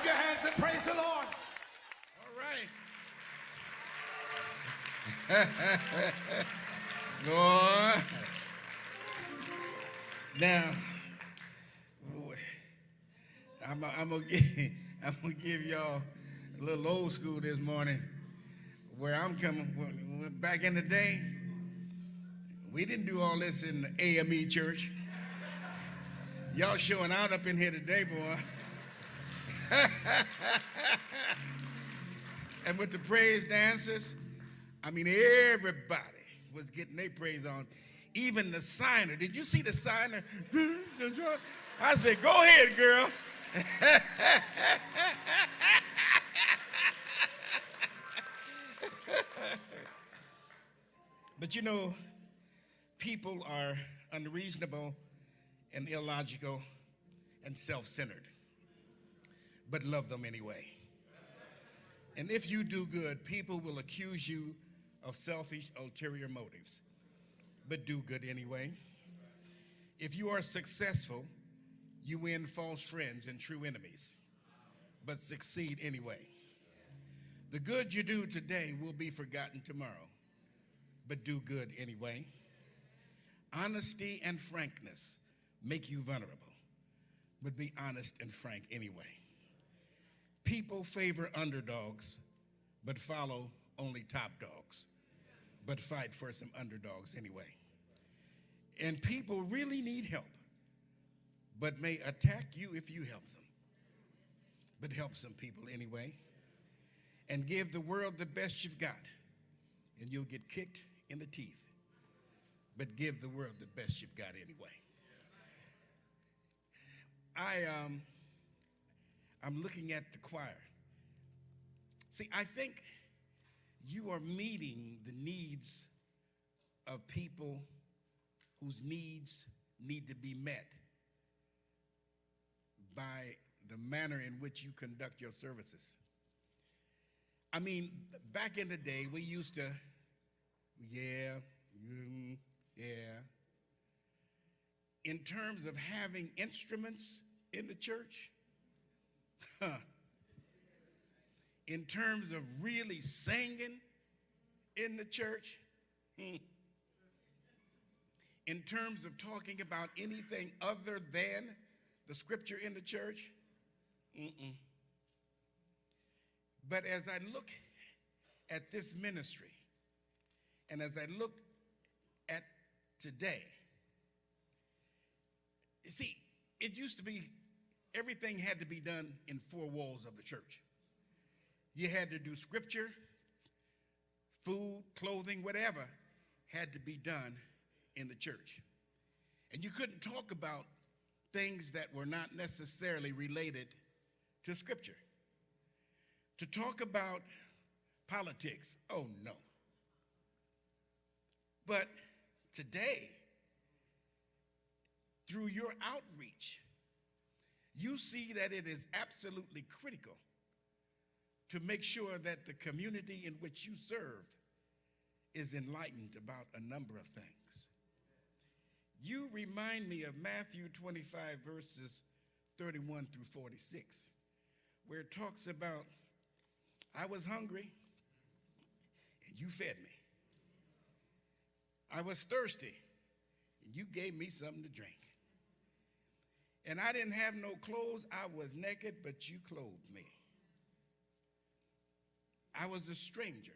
your hands and praise the Lord. All right. Boy. Now, I'm gonna give y'all a little old school this morning. Where I'm coming, back in the day, we didn't do all this in the AME church. Y'all showing out up in here today, boy. And with the praise dancers, I mean, everybody was getting their praise on. Even the signer. Did you see the signer? I said, go ahead, girl. But you know, people are unreasonable and illogical and self-centered, but love them anyway. And if you do good, people will accuse you of selfish, ulterior motives, but do good anyway. If you are successful, you win false friends and true enemies, but succeed anyway. The good you do today will be forgotten tomorrow, but do good anyway. Honesty and frankness make you vulnerable, but be honest and frank anyway. People favor underdogs, but follow only top dogs, but fight for some underdogs anyway. And people really need help, but may attack you if you help them, but help some people anyway. And give the world the best you've got, and you'll get kicked in the teeth, but give the world the best you've got anyway. I'm looking at the choir. See, I think you are meeting the needs of people whose needs need to be met by the manner in which you conduct your services. I mean, back in the day, we used to, yeah. In terms of having instruments in the church, in terms of really singing in the church, in terms of talking about anything other than the scripture in the church, But as I look at this ministry, and as I look at today, you see, it used to be everything had to be done in four walls of the church. You had to do scripture, food, clothing, whatever had to be done in the church. And you couldn't talk about things that were not necessarily related to scripture. To talk about politics, oh no. But today, through your outreach, you see that it is absolutely critical to make sure that the community in which you serve is enlightened about a number of things. You remind me of Matthew 25, verses 31 through 46, where it talks about, I was hungry, and you fed me. I was thirsty, and you gave me something to drink. And I didn't have no clothes. I was naked, but you clothed me. I was a stranger,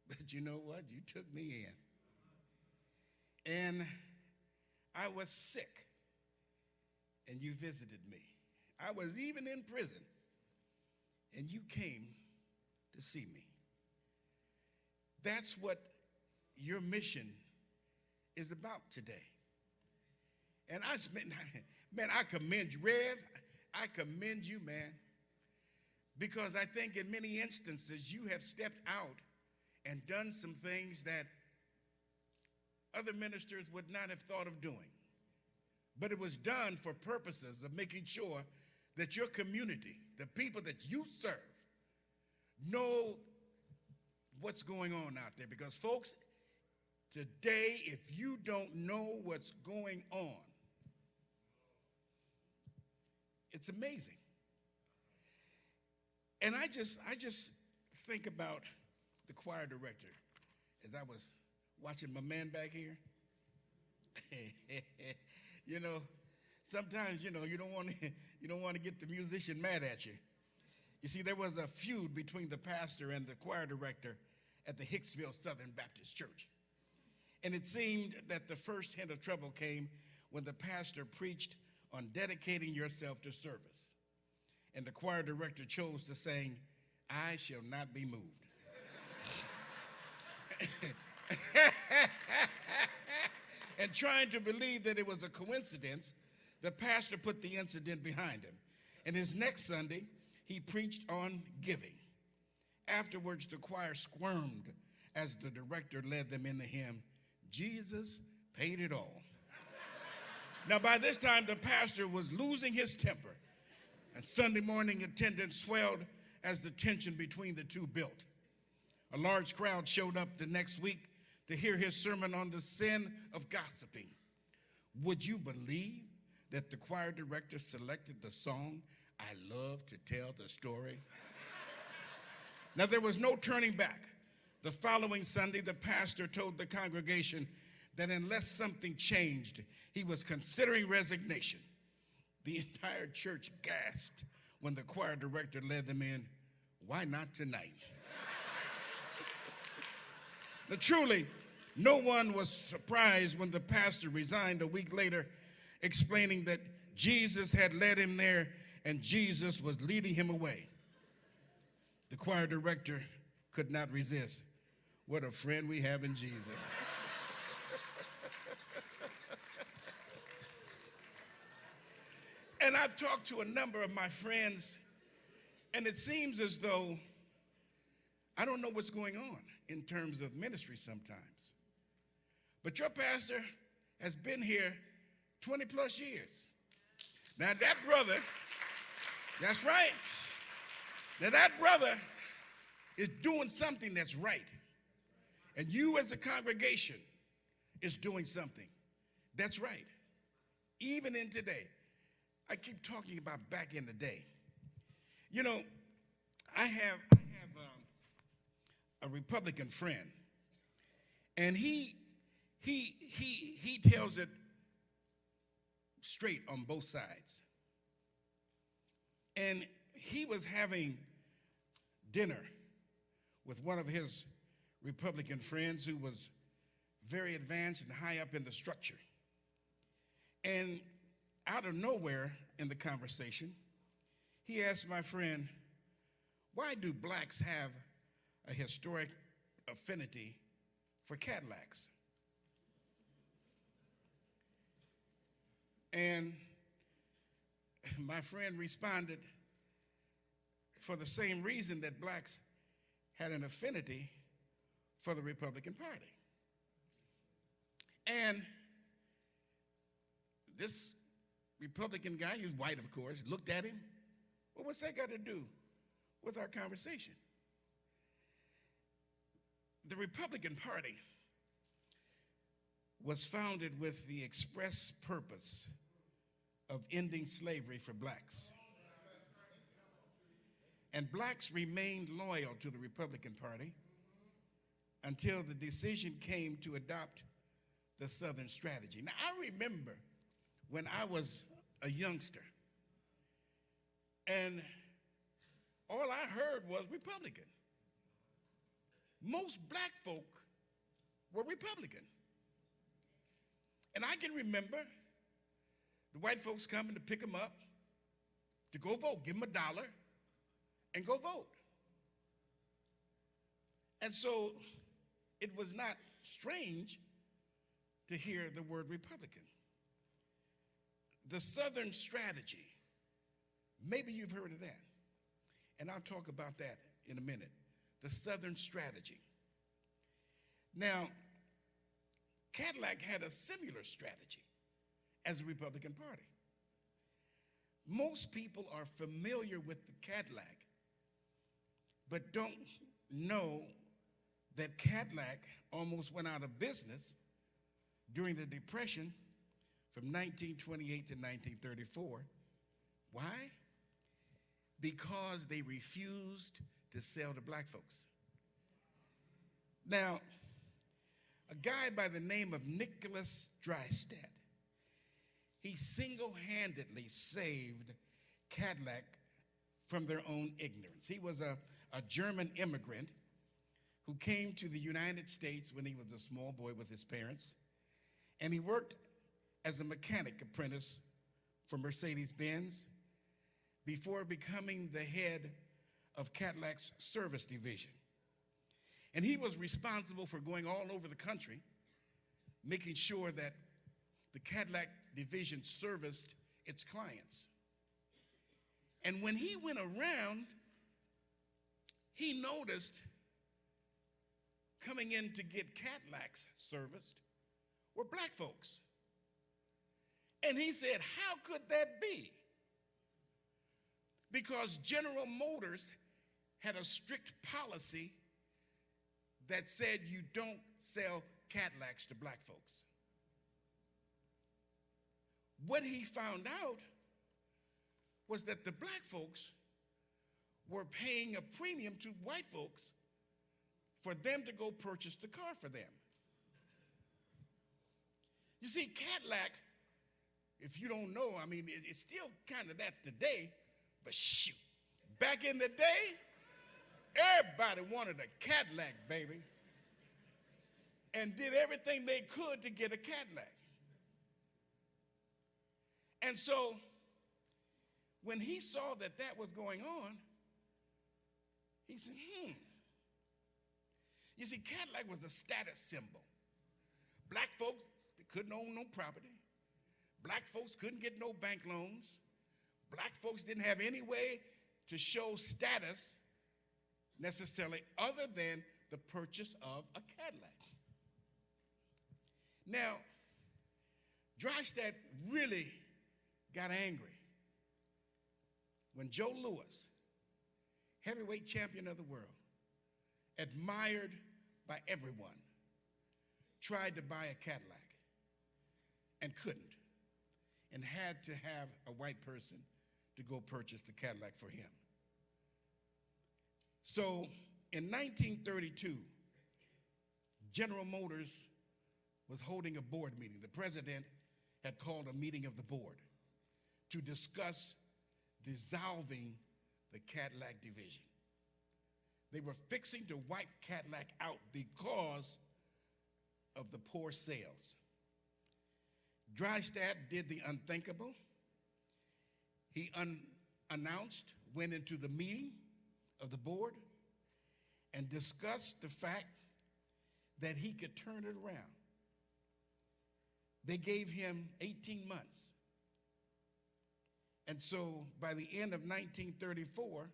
but you know what? You took me in. And I was sick, and you visited me. I was even in prison, and you came to see me. That's what your mission is about today. And I commend you, Rev. I commend you, man, because I think in many instances you have stepped out and done some things that other ministers would not have thought of doing. But it was done for purposes of making sure that your community, the people that you serve, know what's going on out there. Because folks, today, if you don't know what's going on, it's amazing. And I just think about the choir director as I was watching my man back here. You know, sometimes you don't want to you don't want to get the musician mad at you. You see, there was a feud between the pastor and the choir director at the Hicksville Southern Baptist Church. And it seemed that the first hint of trouble came when the pastor preached on dedicating yourself to service. And the choir director chose to sing, "I shall not be moved." And trying to believe that it was a coincidence, the pastor put the incident behind him. And his next Sunday, he preached on giving. Afterwards, the choir squirmed as the director led them in the hymn, "Jesus Paid It All." Now, by this time, the pastor was losing his temper, and Sunday morning attendance swelled as the tension between the two built. A large crowd showed up the next week to hear his sermon on the sin of gossiping. Would you believe that the choir director selected the song, "I Love to Tell the Story"? Now, there was no turning back. The following Sunday, the pastor told the congregation that unless something changed, he was considering resignation. The entire church gasped when the choir director led them in, "Why not tonight?" Now, truly, no one was surprised when the pastor resigned a week later, explaining that Jesus had led him there and Jesus was leading him away. The choir director could not resist. What a friend we have in Jesus. And I've talked to a number of my friends, and it seems as though I don't know what's going on in terms of ministry sometimes. But your pastor has been here 20 plus years. Now that brother, that's right. Now that brother is doing something that's right. And you as a congregation is doing something that's right. Even in today. I keep talking about back in the day. You know, I have a Republican friend, and he tells it straight on both sides. And he was having dinner with one of his Republican friends who was very advanced and high up in the structure. And out of nowhere in the conversation, he asked my friend, "Why do blacks have a historic affinity for Cadillacs?" And my friend responded, "For the same reason that blacks had an affinity for the Republican Party." And this Republican guy, he was white, of course, looked at him. "Well, what's that got to do with our conversation?" The Republican Party was founded with the express purpose of ending slavery for blacks. And blacks remained loyal to the Republican Party until the decision came to adopt the Southern strategy. Now, I remember when I was a youngster, and all I heard was Republican. Most black folk were Republican. And I can remember the white folks coming to pick them up to go vote, give them $1 and go vote. And so it was not strange to hear the word Republican. The Southern strategy, maybe you've heard of that, and I'll talk about that in a minute. The Southern strategy. Now, Cadillac had a similar strategy as the Republican Party. Most people are familiar with the Cadillac, but don't know that Cadillac almost went out of business during the Depression from 1928 to 1934. Why? because they refused to sell to black folks. Now, a guy by the name of Nicholas Dreystadt, he single-handedly saved Cadillac from their own ignorance. He was a German immigrant who came to the United States when he was a small boy with his parents, and he worked as a mechanic apprentice for Mercedes-Benz before becoming the head of Cadillac's service division. And he was responsible for going all over the country, making sure that the Cadillac division serviced its clients. And when he went around, he noticed coming in to get Cadillacs serviced were black folks. And he said, how could that be? Because General Motors had a strict policy that said you don't sell Cadillacs to black folks. What he found out was that the black folks were paying a premium to white folks for them to go purchase the car for them. You see, Cadillac, if you don't know, I mean, it's still kind of that today, but shoot, back in the day, everybody wanted a Cadillac, baby, and did everything they could to get a Cadillac. And so when he saw that that was going on, he said, You see, Cadillac was a status symbol. Black folks, they couldn't own no property. Black folks couldn't get no bank loans. Black folks didn't have any way to show status necessarily other than the purchase of a Cadillac. Now, Dreystadt really got angry when Joe Louis, heavyweight champion of the world, admired by everyone, tried to buy a Cadillac and couldn't, and had to have a white person to go purchase the Cadillac for him. So in 1932, General Motors was holding a board meeting. The president had called a meeting of the board to discuss dissolving the Cadillac division. They were fixing to wipe Cadillac out because of the poor sales. Dreystadt did the unthinkable. He unannounced, went into the meeting of the board and discussed the fact that he could turn it around. They gave him 18 months. And so by the end of 1934,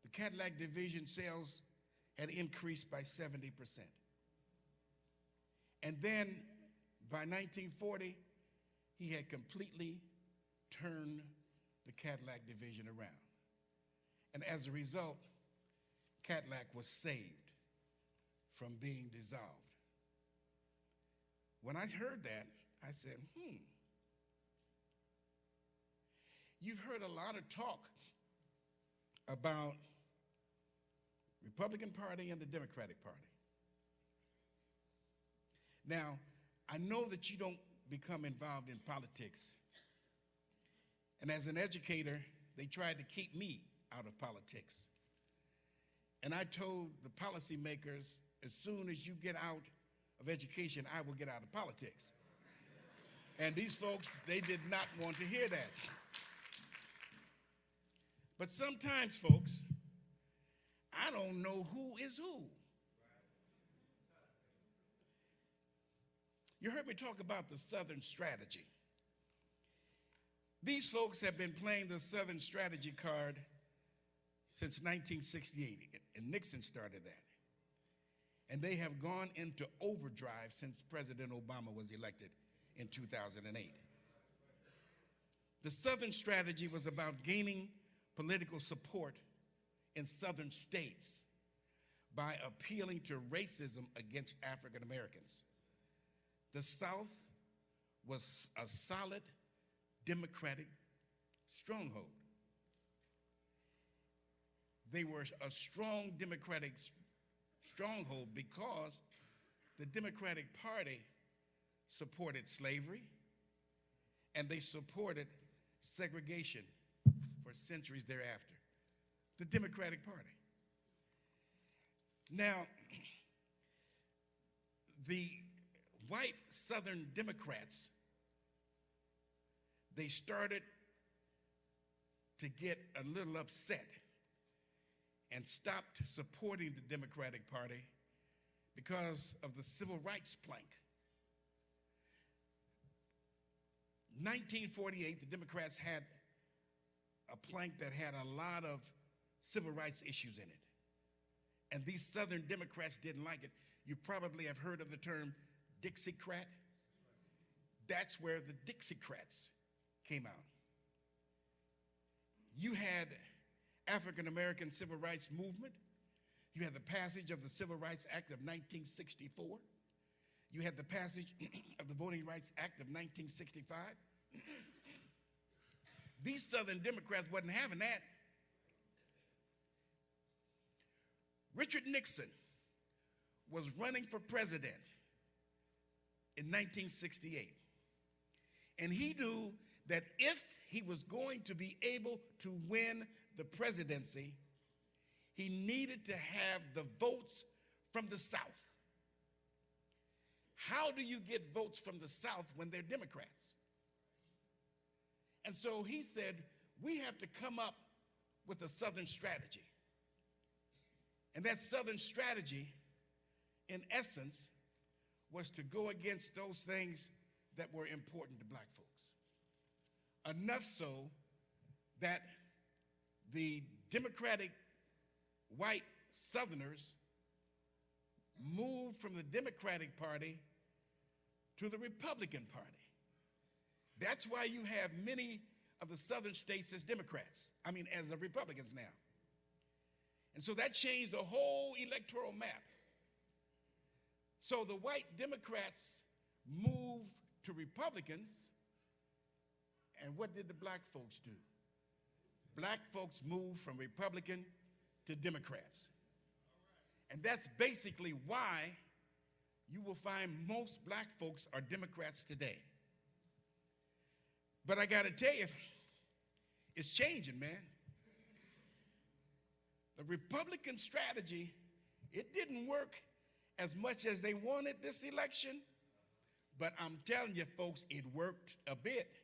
the Cadillac division sales had increased by 70%. And then by 1940, he had completely turned the Cadillac division around. And as a result, Cadillac was saved from being dissolved. When I heard that, I said, You've heard a lot of talk about Republican Party and the Democratic Party. Now, I know that you don't become involved in politics. And as an educator, they tried to keep me out of politics. And I told the policymakers, as soon as you get out of education, I will get out of politics. And these folks, they did not want to hear that. But sometimes, folks, I don't know who is who. You heard me talk about the Southern strategy. These folks have been playing the Southern strategy card since 1968, and Nixon started that. And they have gone into overdrive since President Obama was elected in 2008. The Southern strategy was about gaining political support in Southern states by appealing to racism against African Americans. The South was a solid Democratic stronghold. they were a strong Democratic stronghold because the Democratic Party supported slavery and they supported segregation for centuries thereafter. The Democratic Party. Now, the white Southern Democrats, they started to get a little upset and stopped supporting the Democratic Party because of the civil rights plank. 1948, the Democrats had a plank that had a lot of civil rights issues in it. And these Southern Democrats didn't like it. You probably have heard of the term Dixiecrat. That's where the Dixiecrats came out. You had African American civil rights movement. You had the passage of the Civil Rights Act of 1964. You had the passage of the Voting Rights Act of 1965. These Southern Democrats wasn't having that. Richard Nixon was running for president in 1968. And he knew that if he was going to be able to win the presidency, he needed to have the votes from the South. How do you get votes from the South when they're Democrats? And so he said, we have to come up with a Southern strategy. And that Southern strategy, in essence, was to go against those things that were important to black folks. Enough so that the Democratic white Southerners moved from the Democratic Party to the Republican Party. That's why you have many of the Southern states as Democrats, as the Republicans now. And so that changed the whole electoral map. So the white Democrats moved to Republicans, and what did the black folks do? Black folks moved from Republican to Democrats. And that's basically why you will find most black folks are Democrats today. But I got to tell you, it's changing, man. The Republican strategy, it didn't work as much as they wanted this election, but I'm telling you, folks, it worked a bit.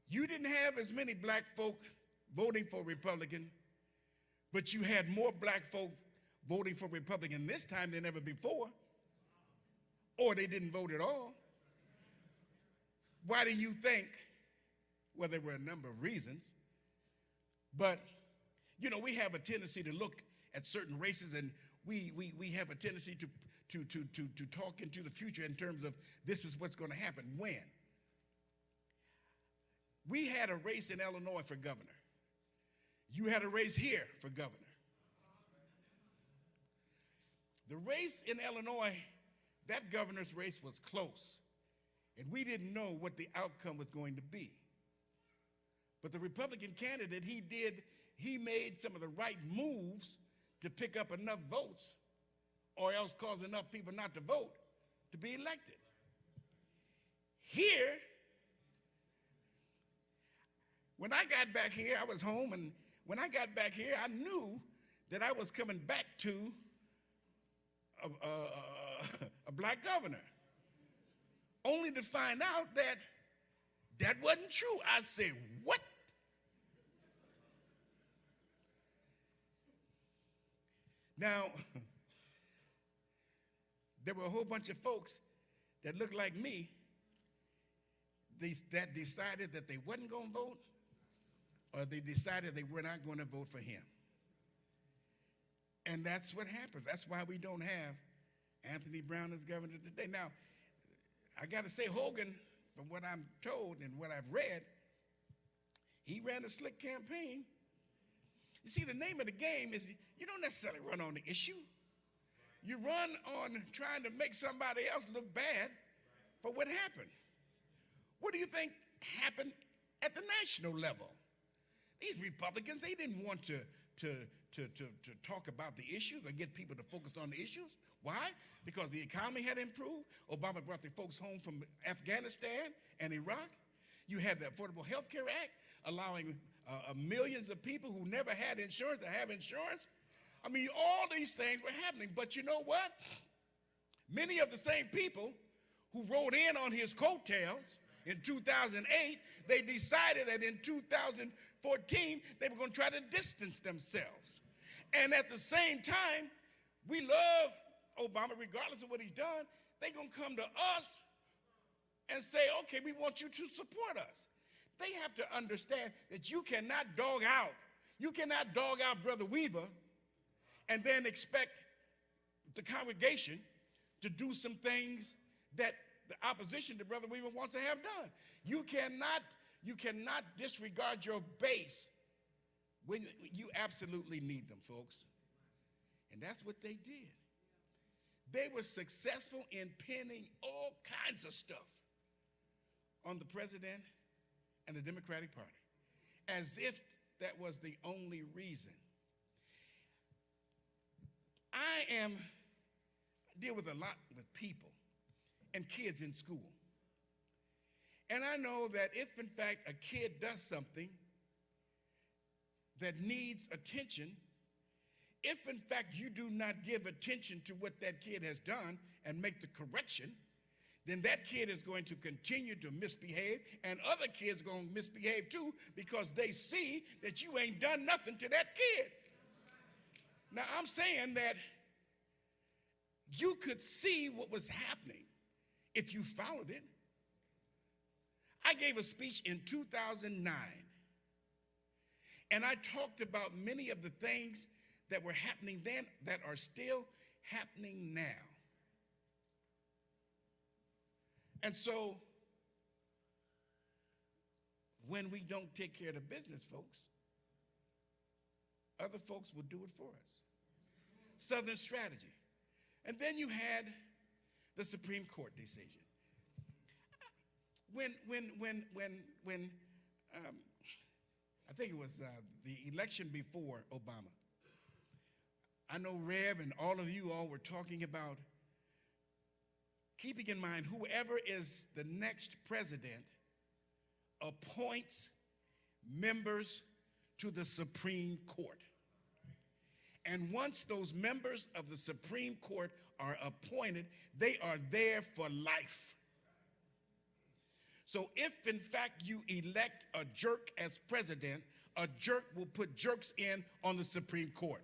You didn't have as many black folk voting for Republican, but you had more black folk voting for Republican this time than ever before, or they didn't vote at all. Why do you think? Well, there were a number of reasons, but we have a tendency to look at certain races, and we have a tendency to talk into the future in terms of this is what's going to happen. When? We had a race in Illinois for governor. You had a race here for governor. The race in Illinois, that governor's race was close, and we didn't know what the outcome was going to be. But the Republican candidate, he made some of the right moves to pick up enough votes, or else cause enough people not to vote to be elected. Here, when I got back here, I was home, and when I got back here, I knew that I was coming back to a black governor, only to find out that that wasn't true. I said, what? Now, there were a whole bunch of folks that looked like me that decided that they wasn't going to vote, or they decided they were not going to vote for him. And that's what happens. That's why we don't have Anthony Brown as governor today. Now, I got to say, Hogan, from what I'm told and what I've read, he ran a slick campaign. You see, the name of the game is you don't necessarily run on the issue. You run on trying to make somebody else look bad for what happened. What do you think happened at the national level? These Republicans, they didn't want to talk about the issues or get people to focus on the issues. Why? Because the economy had improved. Obama brought the folks home from Afghanistan and Iraq. You had the Affordable Health Care Act allowing millions of people who never had insurance to have insurance. I mean, all these things were happening. But you know what? Many of the same people who rode in on his coattails in 2008, they decided that in 2014, they were going to try to distance themselves. And at the same time, we love Obama, regardless of what he's done. They're going to come to us and say, okay, we want you to support us. They have to understand that you cannot dog out Brother Weaver and then expect the congregation to do some things that the opposition to Brother Weaver wants to have done. You cannot disregard your base when you absolutely need them, folks. And that's what they did. They were successful in pinning all kinds of stuff on the president and the Democratic Party, as if that was the only reason. I deal with a lot with people and kids in school. And I know that if, in fact, a kid does something that needs attention, if, in fact, you do not give attention to what that kid has done and make the correction, then that kid is going to continue to misbehave, and other kids are going to misbehave too because they see that you ain't done nothing to that kid. Now, I'm saying that you could see what was happening if you followed it. I gave a speech in 2009, and I talked about many of the things that were happening then that are still happening now. And so, when we don't take care of the business, folks, other folks will do it for us. Southern strategy. And then you had the Supreme Court decision. When I think it was the election before Obama, I know Rev and all of you all were talking about keeping in mind whoever is the next president appoints members to the Supreme Court. And once those members of the Supreme Court are appointed, they are there for life. So if, in fact, you elect a jerk as president, a jerk will put jerks in on the Supreme Court.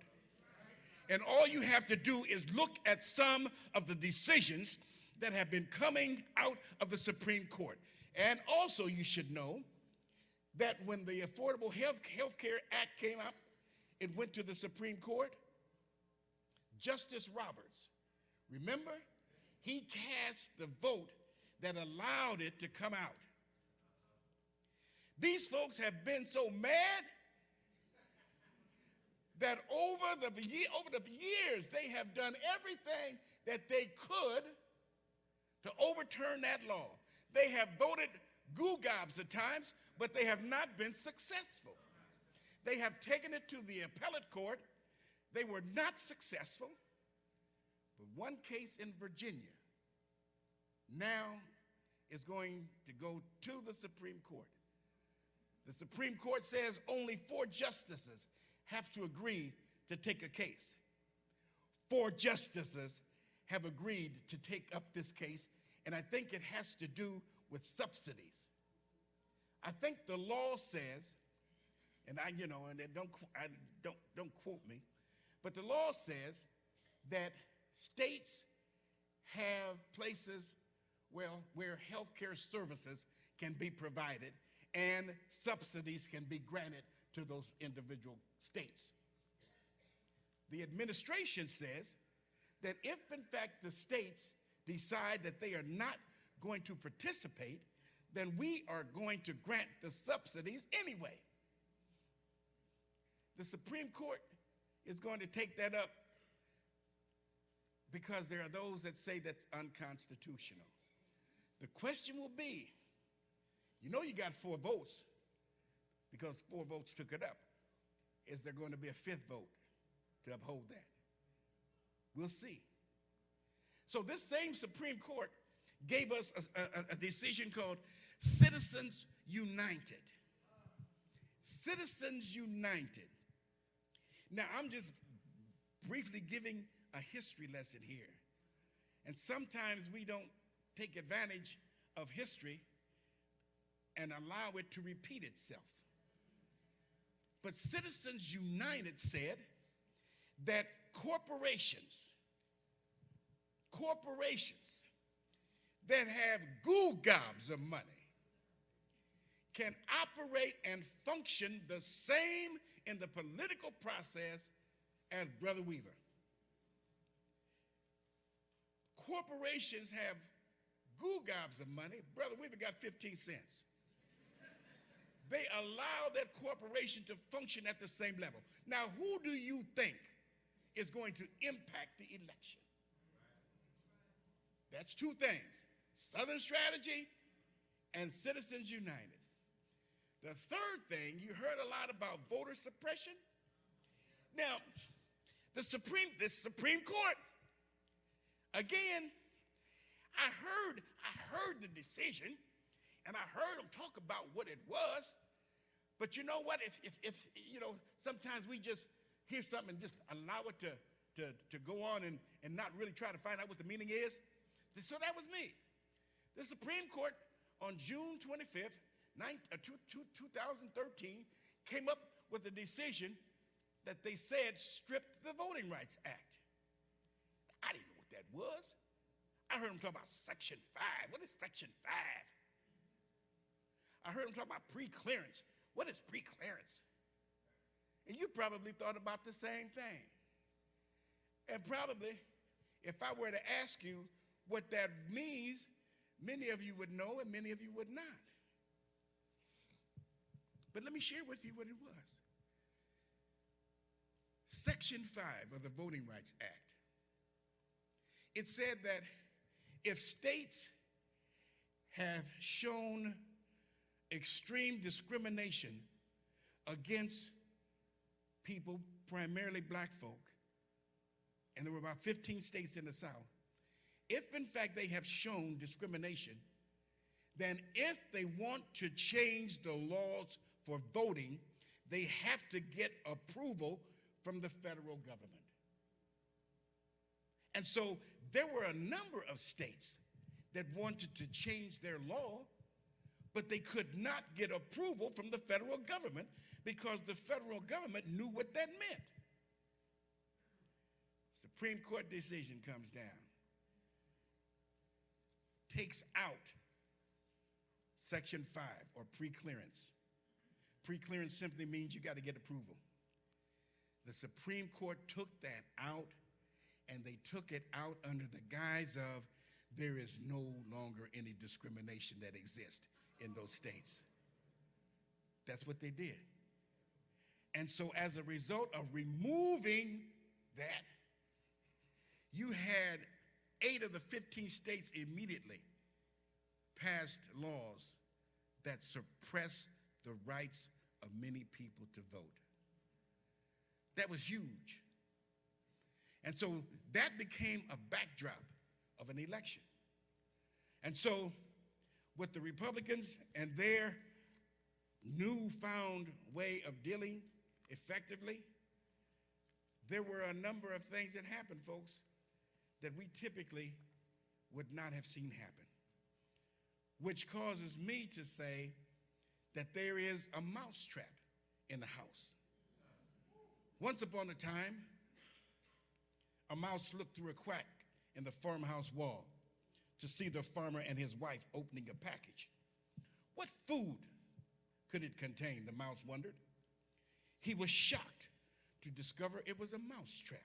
And all you have to do is look at some of the decisions that have been coming out of the Supreme Court. And also you should know that when the Affordable Health Care Act came up, it went to the Supreme Court. Justice Roberts, remember, he cast the vote that allowed it to come out. These folks have been so mad that over the years, they have done everything that they could to overturn that law. They have voted goo-gobs at times, but they have not been successful. They have taken it to the appellate court. They were not successful. But one case in Virginia now is going to go to the Supreme Court. The Supreme Court says only 4 justices have to agree to take a case. 4 justices have agreed to take up this case, and I think it has to do with subsidies. I think the law says, and don't quote me, but the law says that states have places where health care services can be provided and subsidies can be granted to those individual states. The administration says that if, in fact, the states decide that they are not going to participate, then we are going to grant the subsidies anyway. The Supreme Court is going to take that up because there are those that say that's unconstitutional. The question will be, you know you got 4 votes. because 4 votes took it up. Is there going to be a 5th vote to uphold that? We'll see. So this same Supreme Court gave us a decision called Citizens United. Citizens United. Now, I'm just briefly giving a history lesson here. And sometimes we don't take advantage of history and allow it to repeat itself. But Citizens United said that corporations that have goo gobs of money can operate and function the same in the political process as Brother Weaver. Corporations have goo gobs of money. Brother Weaver got 15 cents. They allow that corporation to function at the same level. Now, who do you think is going to impact the election? That's 2 things: Southern Strategy and Citizens United. The 3rd thing, you heard a lot about voter suppression. Now, the Supreme Court, again, I heard the decision, and I heard them talk about what it was. But you know what? If you know, sometimes we just hear something and just allow it to go on and not really try to find out what the meaning is. So that was me. The Supreme Court on June 25th, 2013, came up with a decision that they said stripped the Voting Rights Act. I didn't know what that was. I heard them talk about Section 5. What is Section 5? I heard them talk about pre-clearance. What is pre-clearance? And you probably thought about the same thing. And probably, if I were to ask you what that means, many of you would know and many of you would not. But let me share with you what it was. Section 5 of the Voting Rights Act. It said that if states have shown extreme discrimination against people, primarily black folk, and there were about 15 states in the South, if in fact they have shown discrimination, then if they want to change the laws for voting, they have to get approval from the federal government. And so there were a number of states that wanted to change their law, but they could not get approval from the federal government because the federal government knew what that meant. Supreme Court decision comes down, takes out Section 5, or pre-clearance. Pre-clearance simply means you got to get approval. The Supreme Court took that out, and they took it out under the guise of there is no longer any discrimination that exists in those states. That's what they did. And so as a result of removing that, you had 8 of the 15 states immediately passed laws that suppress the rights of many people to vote. That was huge. And so that became a backdrop of an election. And so with the Republicans and their newfound way of dealing effectively, there were a number of things that happened, folks, that we typically would not have seen happen, which causes me to say that there is a mousetrap in the House. Once upon a time, a mouse looked through a crack in the farmhouse wall to see the farmer and his wife opening a package. What food could it contain, the mouse wondered. He was shocked to discover it was a mousetrap.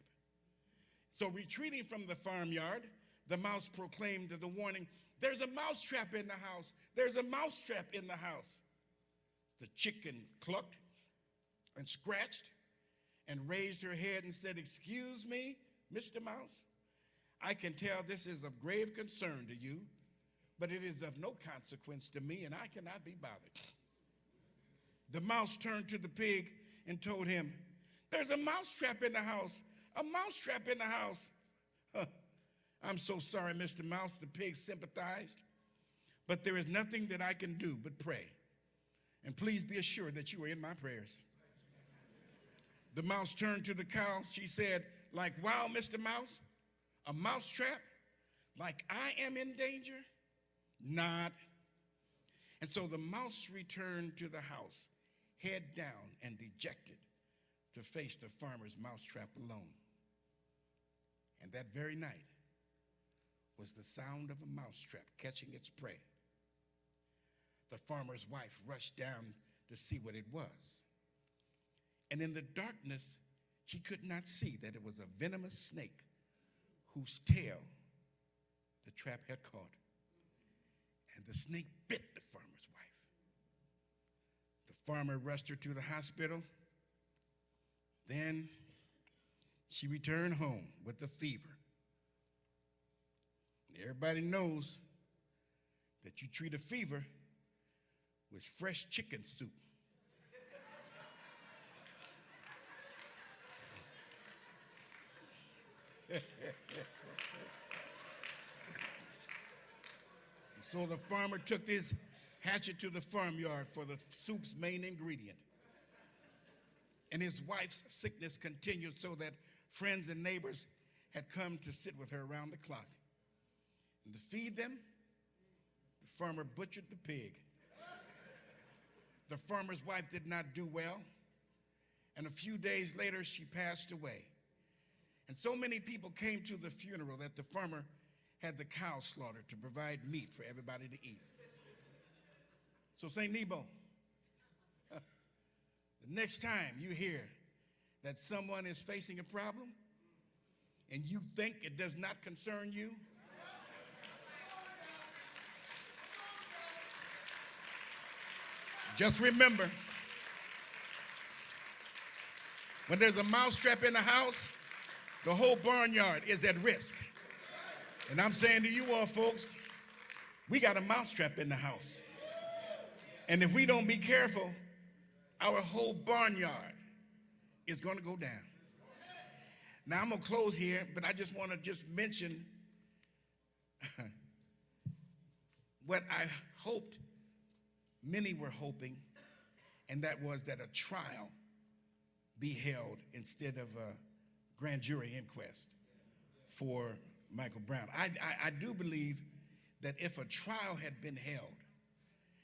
So retreating from the farmyard, the mouse proclaimed the warning, "There's a mousetrap in the house. There's a mousetrap in the house." The chicken clucked and scratched and raised her head and said, "Excuse me, Mr. Mouse, I can tell this is of grave concern to you, but it is of no consequence to me, and I cannot be bothered." The mouse turned to the pig and told him, "There's a mousetrap in the house, a mousetrap in the house." Huh. "I'm so sorry, Mr. Mouse," the pig sympathized, "but there is nothing that I can do but pray. And please be assured that you are in my prayers." The mouse turned to the cow. She said, "Like, wow, Mr. Mouse, a mousetrap? Like I am in danger? Not." And so the mouse returned to the house, head down and dejected, to face the farmer's mousetrap alone. And that very night was the sound of a mousetrap catching its prey. The farmer's wife rushed down to see what it was. And in the darkness, she could not see that it was a venomous snake whose tail the trap had caught. And the snake bit the farmer's wife. The farmer rushed her to the hospital. Then she returned home with a fever. And everybody knows that you treat a fever with fresh chicken soup. So the farmer took his hatchet to the farmyard for the soup's main ingredient. And his wife's sickness continued, so that friends and neighbors had come to sit with her around the clock. And to feed them, the farmer butchered the pig. The farmer's wife did not do well, and a few days later she passed away. And so many people came to the funeral that the farmer had the cow slaughtered to provide meat for everybody to eat. So St. Nebo, the next time you hear that someone is facing a problem and you think it does not concern you, just remember, when there's a mousetrap in the house, the whole barnyard is at risk. And I'm saying to you all folks, we got a mousetrap in the house. And if we don't be careful, our whole barnyard is going to go down. Now I'm going to close here, but I just want to mention what I hoped many were hoping, and that was that a trial be held instead of a grand jury inquest for Michael Brown. I do believe that if a trial had been held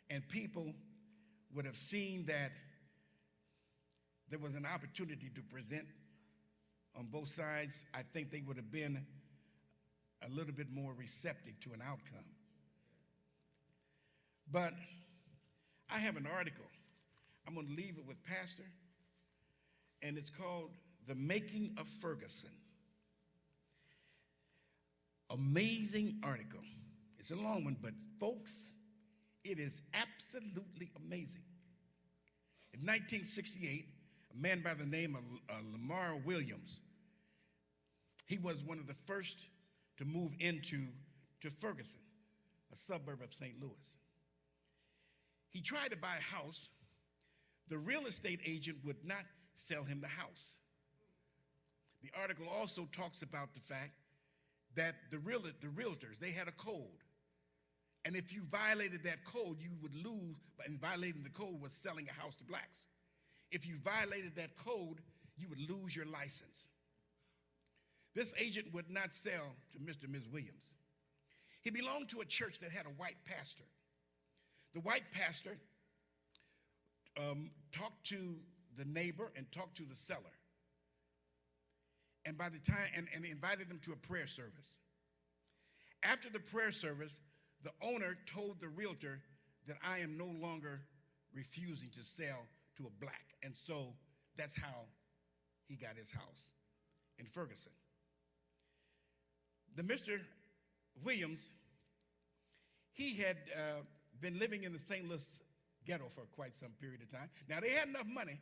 and people would have seen that there was an opportunity to present on both sides, I think they would have been a little bit more receptive to an outcome. But I have an article. I'm going to leave it with Pastor, and it's called "The Making of Ferguson." Amazing article. It's a long one, but folks, it is absolutely amazing. In 1968, a man by the name of Lamar Williams, he was one of the first to move into Ferguson, a suburb of St. Louis. He tried to buy a house. The real estate agent would not sell him the house. The article also talks about the fact that the realtors, they had a code. And if you violated that code, you would lose, and violating the code was selling a house to blacks. If you violated that code, you would lose your license. This agent would not sell to Mr. and Ms. Williams. He belonged to a church that had a white pastor. The white pastor talked to the neighbor and talked to the seller. And by the time, and invited them to a prayer service. After the prayer service, the owner told the realtor that I am no longer refusing to sell to a black. And so that's how he got his house in Ferguson. The Mr. Williams, he had been living in the St. Louis ghetto for quite some period of time. Now, they had enough money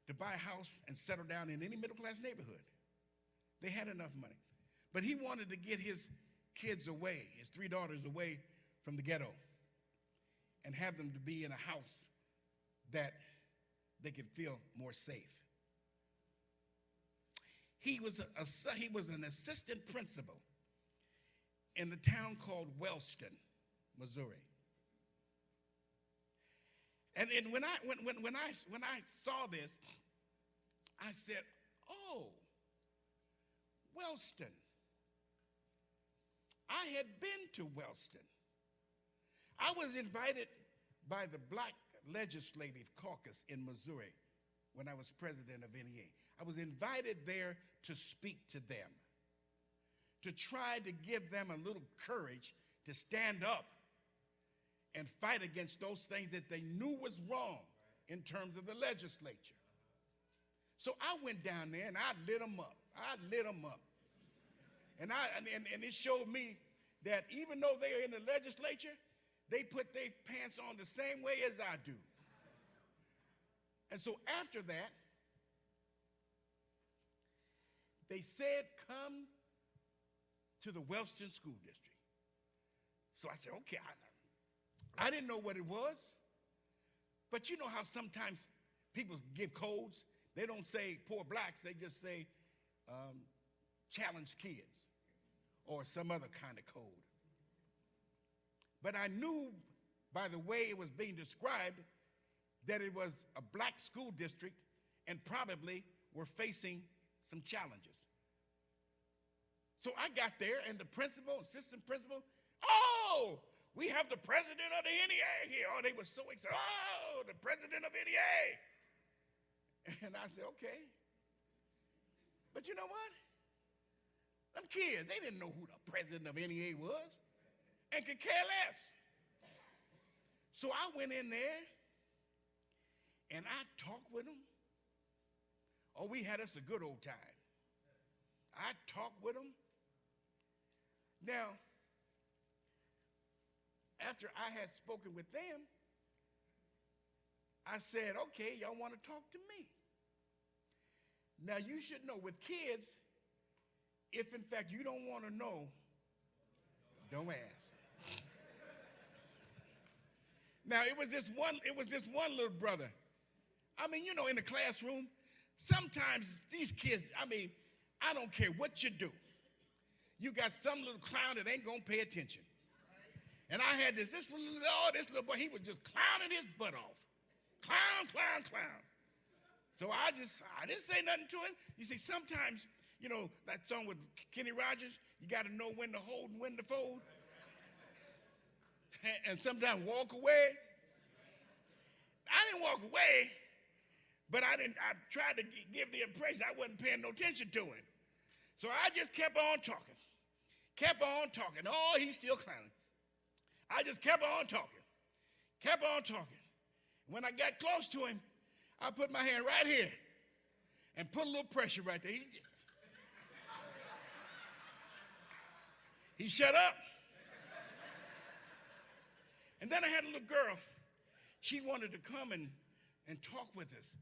to buy a house and settle down in any middle-class neighborhood. They had enough money. But he wanted to get his kids away, his 3 daughters away from the ghetto, and have them to be in a house that they could feel more safe. He was an assistant principal in the town called Wellston, Missouri. And when I saw this, I said, "Oh, Wellston. I had been to Wellston. I was invited by the Black Legislative Caucus in Missouri when I was president of NEA. I was invited there to speak to them, to try to give them a little courage to stand up and fight against those things that they knew was wrong in terms of the legislature." So I went down there and I lit them up. And it showed me that even though they are in the legislature, they put their pants on the same way as I do. And so after that, they said, "Come to the Wellston School District." So I said, okay. I didn't know what it was. But you know how sometimes people give codes? They don't say poor blacks, they just say challenged kids or some other kind of code. But I knew by the way it was being described that it was a black school district and probably were facing some challenges. So I got there and the principal, assistant principal, "Oh, we have the president of the NEA here." Oh, they were so excited. "Oh, the president of NEA." And I said, okay. But you know what? Them kids, they didn't know who the president of NEA was and could care less. So I went in there and I talked with them. Oh, we had us a good old time. I talked with them. Now, after I had spoken with them, I said, okay, y'all want to talk to me. Now, you should know with kids, if in fact you don't want to know, don't ask. Now, it was this one little brother. I mean, you know, in the classroom, sometimes these kids, I don't care what you do. You got some little clown that ain't gonna pay attention. And I had this little boy, he was just clowning his butt off. Clown. So I didn't say nothing to him. You see, sometimes, you know, that song with Kenny Rogers, you got to know when to hold and when to fold. And sometimes walk away. I didn't walk away, but I tried to give the impression I wasn't paying no attention to him. So I just kept on talking. Oh, he's still clowning. I just kept on talking. When I got close to him, I put my hand right here and put a little pressure right there. He shut up. And then I had a little girl. She wanted to come and talk with us.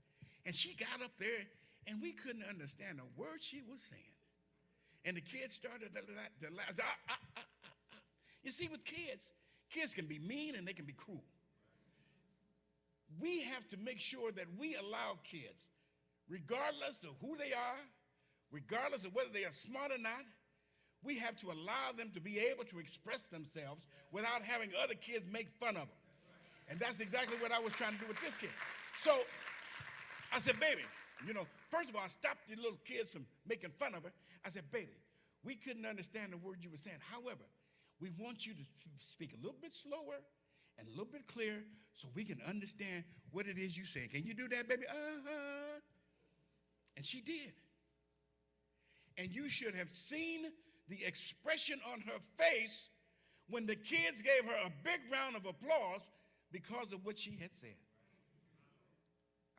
And she got up there, and we couldn't understand a word she was saying. And the kids started to laugh. You see, with kids can be mean and they can be cruel. We have to make sure that we allow kids, regardless of who they are, regardless of whether they are smart or not, we have to allow them to be able to express themselves without having other kids make fun of them. And that's exactly what I was trying to do with this kid. So I said, baby, you know, first of all, I stopped the little kids from making fun of her. I said, baby, we couldn't understand the word you were saying. However, we want you to speak a little bit slower and a little bit clearer so we can understand what it is you're saying. Can you do that, baby? Uh-huh. And she did. And you should have seen the expression on her face when the kids gave her a big round of applause because of what she had said.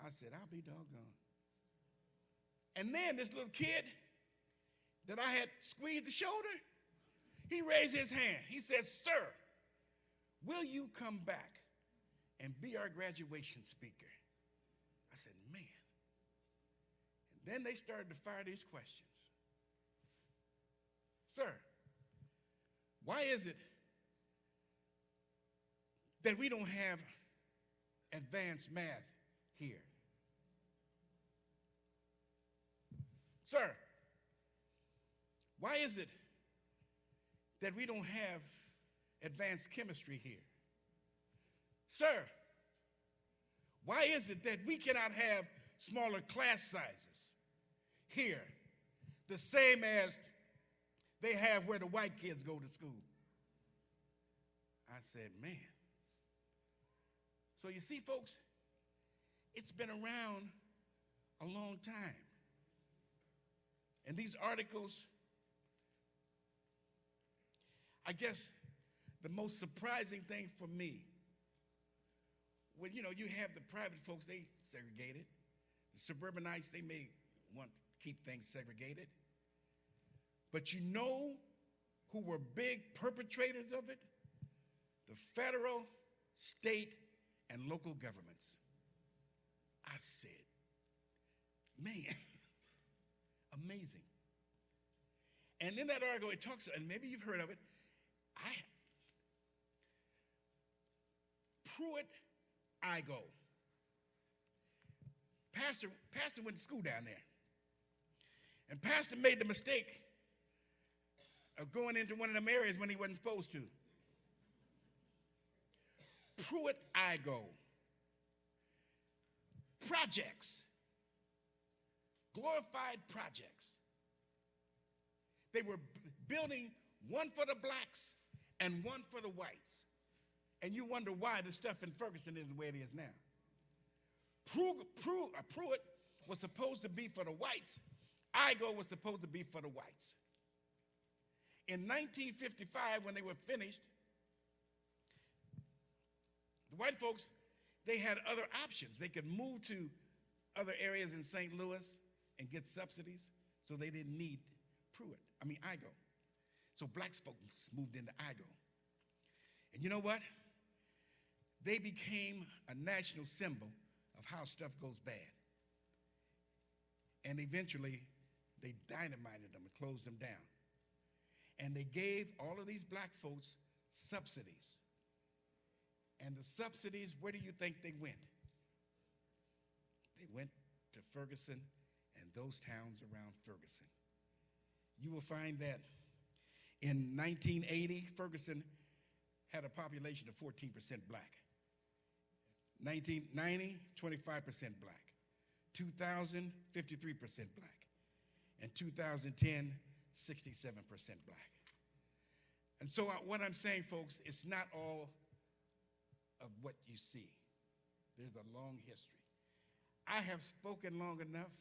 I said, I'll be doggone. And then this little kid that I had squeezed the shoulder, he raised his hand. He said, sir, will you come back and be our graduation speaker? I said, man. And then they started to fire these questions. Sir, why is it that we don't have advanced math here? Sir, why is it that we don't have advanced chemistry here? Sir, why is it that we cannot have smaller class sizes here, the same as they have where the white kids go to school? I said, man. So you see, folks, it's been around a long time. And these articles, I guess the most surprising thing for me, when you have the private folks, they segregated. The suburbanites, they may want to keep things segregated. But you know who were big perpetrators of it? The federal, state, and local governments. I said, man, amazing. And in that article, it talks, and maybe you've heard of it, Pruitt-Igoe. Pastor went to school down there. And Pastor made the mistake of going into one of them areas when he wasn't supposed to. Pruitt-Igoe. Projects. Glorified projects. They were building one for the blacks and one for the whites. And you wonder why the stuff in Ferguson is the way it is now. Pruitt was supposed to be for the whites. Igoe was supposed to be for the whites. In 1955, when they were finished, the white folks, they had other options. They could move to other areas in St. Louis and get subsidies, so they didn't need Igoe. So black folks moved into Igoe. And you know what? They became a national symbol of how stuff goes bad. And eventually, they dynamited them and closed them down. And they gave all of these black folks subsidies. And the subsidies, where do you think they went? They went to Ferguson and those towns around Ferguson. You will find that in 1980, Ferguson had a population of 14% black. 1990, 25% black. 2000, 53% black. And 2010, 67% black. And so what I'm saying, folks, it's not all of what you see. There's a long history. I have spoken long enough,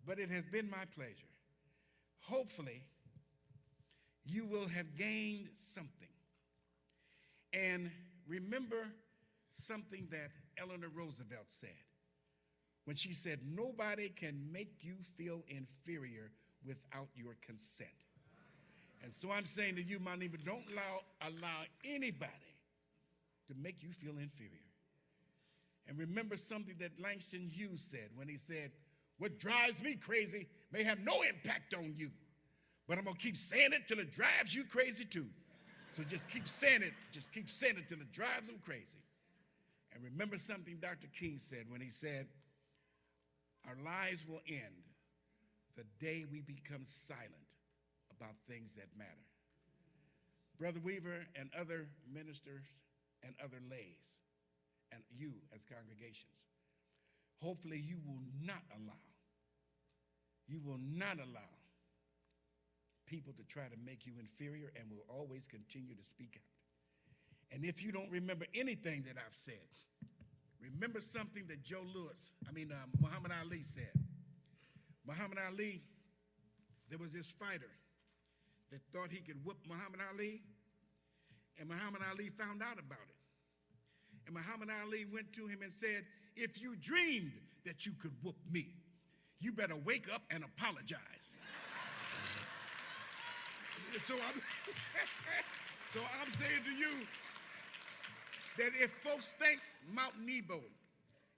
but it has been my pleasure. Hopefully, you will have gained something. And remember something that Eleanor Roosevelt said when she said, nobody can make you feel inferior without your consent. And so I'm saying to you, my neighbor, don't allow anybody to make you feel inferior. And remember something that Langston Hughes said when he said, what drives me crazy may have no impact on you, but I'm going to keep saying it till it drives you crazy too. So just keep saying it till it drives them crazy. And remember something Dr. King said when he said, our lives will end the day we become silent about things that matter. Brother Weaver and other ministers and other lays, and you as congregations, hopefully you will not allow people to try to make you inferior, and will always continue to speak out. And if you don't remember anything that I've said, remember something that Muhammad Ali said. Muhammad Ali, there was this fighter that thought he could whoop Muhammad Ali, and Muhammad Ali found out about it. And Muhammad Ali went to him and said, if you dreamed that you could whoop me, you better wake up and apologize. So I'm saying to you that if folks think Mount Nebo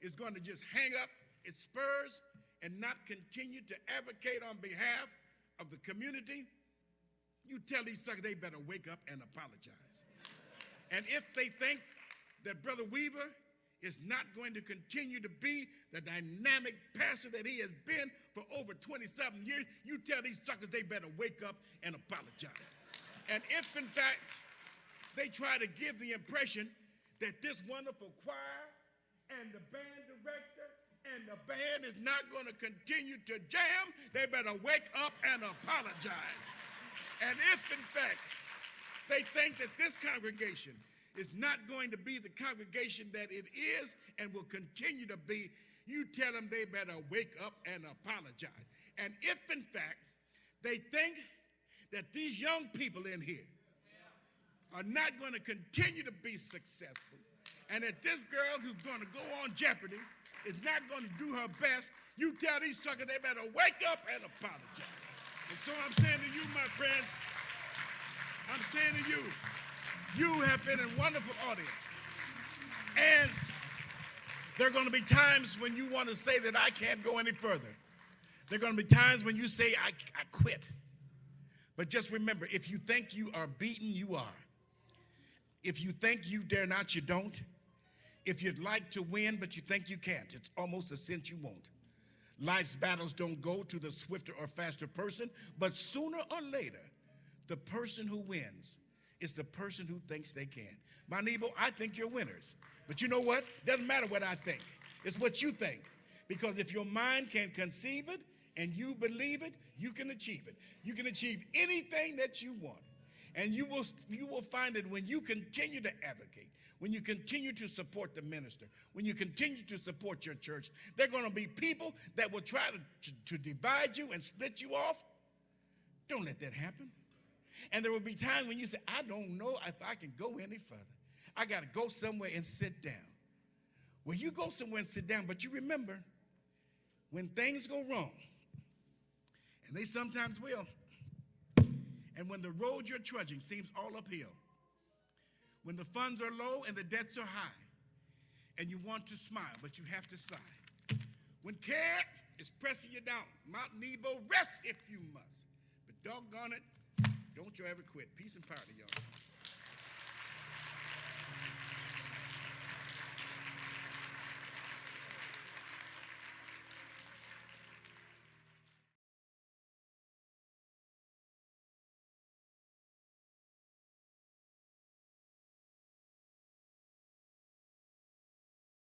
is going to just hang up its spurs and not continue to advocate on behalf of the community, you tell these suckers they better wake up and apologize. And if they think that Brother Weaver is not going to continue to be the dynamic pastor that he has been for over 27 years, you tell these suckers they better wake up and apologize. And if, in fact, they try to give the impression that this wonderful choir and the band director and the band is not going to continue to jam, they better wake up and apologize. And if, in fact, they think that this congregation is not going to be the congregation that it is and will continue to be, you tell them they better wake up and apologize. And if, in fact, they think that these young people in here are not going to continue to be successful, and that this girl who's going to go on Jeopardy is not going to do her best, you tell these suckers they better wake up and apologize. And so I'm saying to you, my friends, I'm saying to you, you have been a wonderful audience. And there are going to be times when you want to say that I can't go any further. There are going to be times when you say, I quit. But just remember, if you think you are beaten, you are. If you think you dare not, you don't. If you'd like to win, but you think you can't, it's almost a cinch you won't. Life's battles don't go to the swifter or faster person, but sooner or later, the person who wins is the person who thinks they can. My Nebo, I think you're winners. But you know what? Doesn't matter what I think. It's what you think. Because if your mind can conceive it and you believe it, you can achieve it. You can achieve anything that you want. And you will find that when you continue to advocate, when you continue to support the minister, when you continue to support your church, there are going to be people that will try to divide you and split you off. Don't let that happen. And there will be times when you say, I don't know if I can go any further. I got to go somewhere and sit down. Well, you go somewhere and sit down, but you remember, when things go wrong, and they sometimes will, and when the road you're trudging seems all uphill, when the funds are low and the debts are high, and you want to smile, but you have to sigh, when care is pressing you down, Mount Nebo, rest if you must. But doggone it, don't you ever quit. Peace and power to y'all.